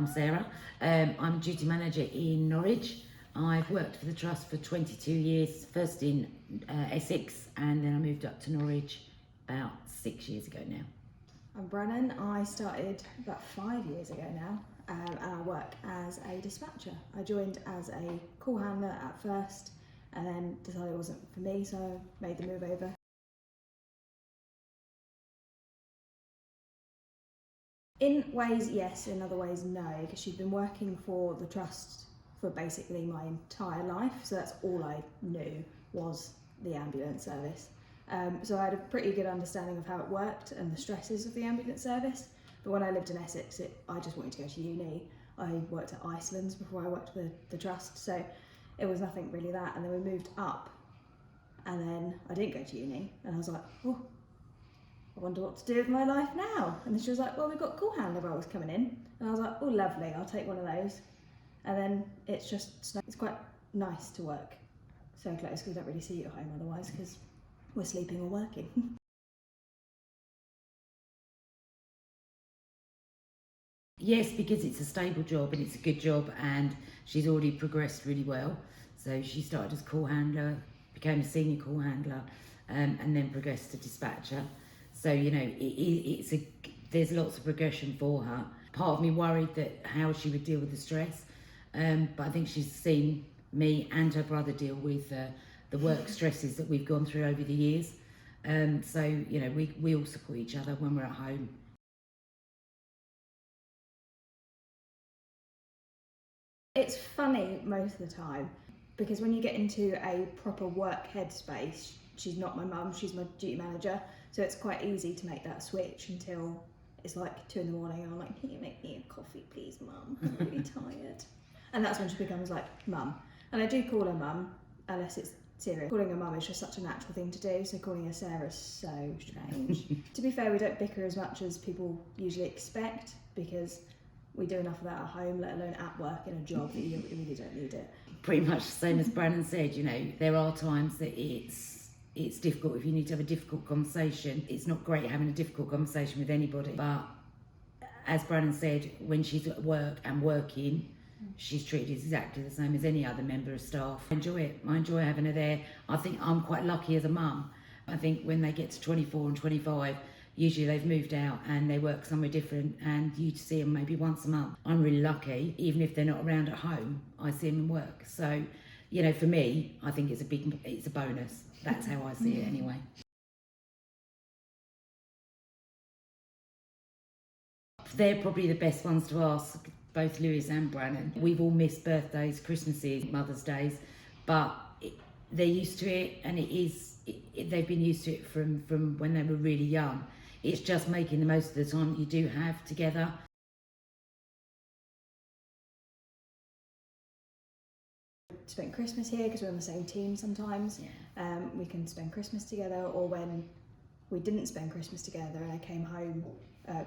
I'm Sarah. I'm duty manager in Norwich. I've worked for the Trust for 22 years, first in Essex, and then I moved up to Norwich about 6 years ago now. I'm Brannon. I started about 5 years ago now, and I work as a dispatcher. I joined as a call handler at first, and then decided it wasn't for me, so I made the move over. In ways, yes. In other ways, no, because she'd been working for the Trust for basically my entire life, so that's all I knew was the ambulance service. So I had a pretty good understanding of how it worked and the stresses of the ambulance service. But when I lived in Essex, I just wanted to go to uni. I worked at Iceland's before I worked for the Trust, so it was nothing really that. And then we moved up, and then I didn't go to uni, and I was like, oh, I wonder what to do with my life now. And then she was like, well, we've got call handler roles coming in. And I was like, oh, lovely, I'll take one of those. And then it's quite nice to work so close, because we don't really see you at home otherwise, because we're sleeping or working. Yes, because it's a stable job and it's a good job, and she's already progressed really well. So she started as call handler, became a senior call handler, and then progressed to dispatcher. So, you know, there's lots of progression for her. Part of me worried that how she would deal with the stress, but I think she's seen me and her brother deal with the work stresses that we've gone through over the years. So, you know, we all support each other when we're at home. It's funny most of the time, because when you get into a proper work headspace, she's not my mum, she's my duty manager, so it's quite easy to make that switch until it's like 2 in the morning and I'm like, can you make me a coffee please, mum? I'm really tired. And that's when she becomes like mum. And I do call her mum, unless it's serious. Calling her mum is just such a natural thing to do, so calling her Sarah is so strange. To be fair, we don't bicker as much as people usually expect, because we do enough of that at home, let alone at work in a job, that you really don't need it. Pretty much the same as Brannon said, you know, there are times that it's difficult if you need to have a difficult conversation. It's not great having a difficult conversation with anybody, but as Brannon said, when she's at work and working, she's treated exactly the same as any other member of staff. I enjoy it. I enjoy having her there. I think I'm quite lucky as a mum. I think when they get to 24 and 25, usually they've moved out and they work somewhere different, and you see them maybe once a month. I'm really lucky. Even if they're not around at home, I see them in work. So, you know, for me, I think it's a bonus. That's how I see it anyway. They're probably the best ones to ask, both Lewis and Brannon. We've all missed birthdays, Christmases, Mother's Days, but they're used to it, and they've been used to it from when they were really young. It's just making the most of the time that you do have together. Spend Christmas here because we're on the same team sometimes. Yeah. We can spend Christmas together, or when we didn't spend Christmas together and I came home,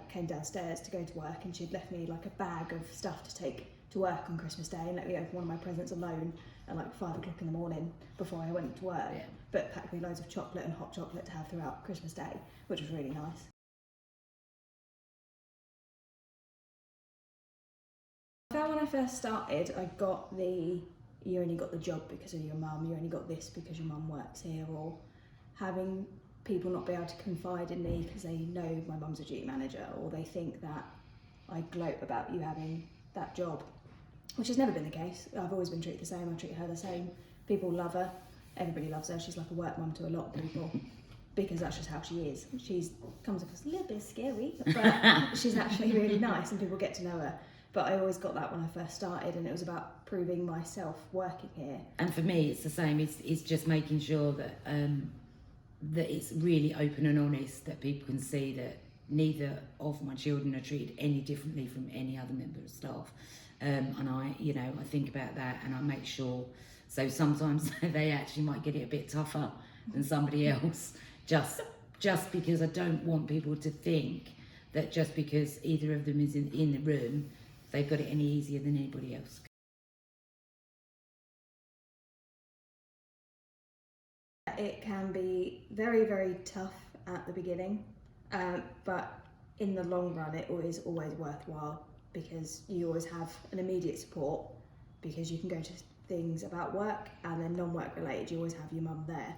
came downstairs to go to work, and she'd left me like a bag of stuff to take to work on Christmas Day and let me open one of my presents alone at like 5 o'clock in the morning before I went to work. Yeah. But packed me loads of chocolate and hot chocolate to have throughout Christmas Day, which was really nice. I found when I first started, I got you only got the job because of your mum, you only got this because your mum works here, or having people not be able to confide in me because they know my mum's a duty manager, or they think that I gloat about you having that job, which has never been the case. I've always been treated the same, I treat her the same. People love her, everybody loves her. She's like a work mum to a lot of people because that's just how she is. She comes across a little bit scary, but she's actually really nice and people get to know her. But I always got that when I first started, and it was about proving myself working here. And for me, it's the same. It's just making sure that that it's really open and honest, that people can see that neither of my children are treated any differently from any other member of staff. And I think about that, and I make sure. So sometimes they actually might get it a bit tougher than somebody else, just because I don't want people to think that just because either of them is in the room, they've got it any easier than anybody else. It can be very, very tough at the beginning, but in the long run, it is always worthwhile because you always have an immediate support, because you can go to things about work, and then non-work related, you always have your mum there.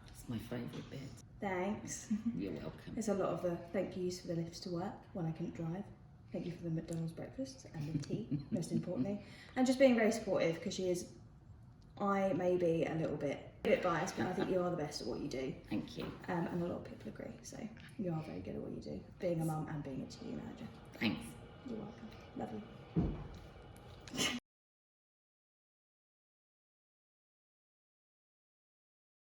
It's my favourite bit. Thanks. You're welcome. There's a lot of the thank yous for the lifts to work when I couldn't drive. Thank you for the McDonald's breakfast and the tea, most importantly. And just being very supportive, because I may be a little bit biased, but I think you are the best at what you do. Thank you. And a lot of people agree, so you are very good at what you do, being a mum and being a TA manager. Thanks. You're welcome. Lovely.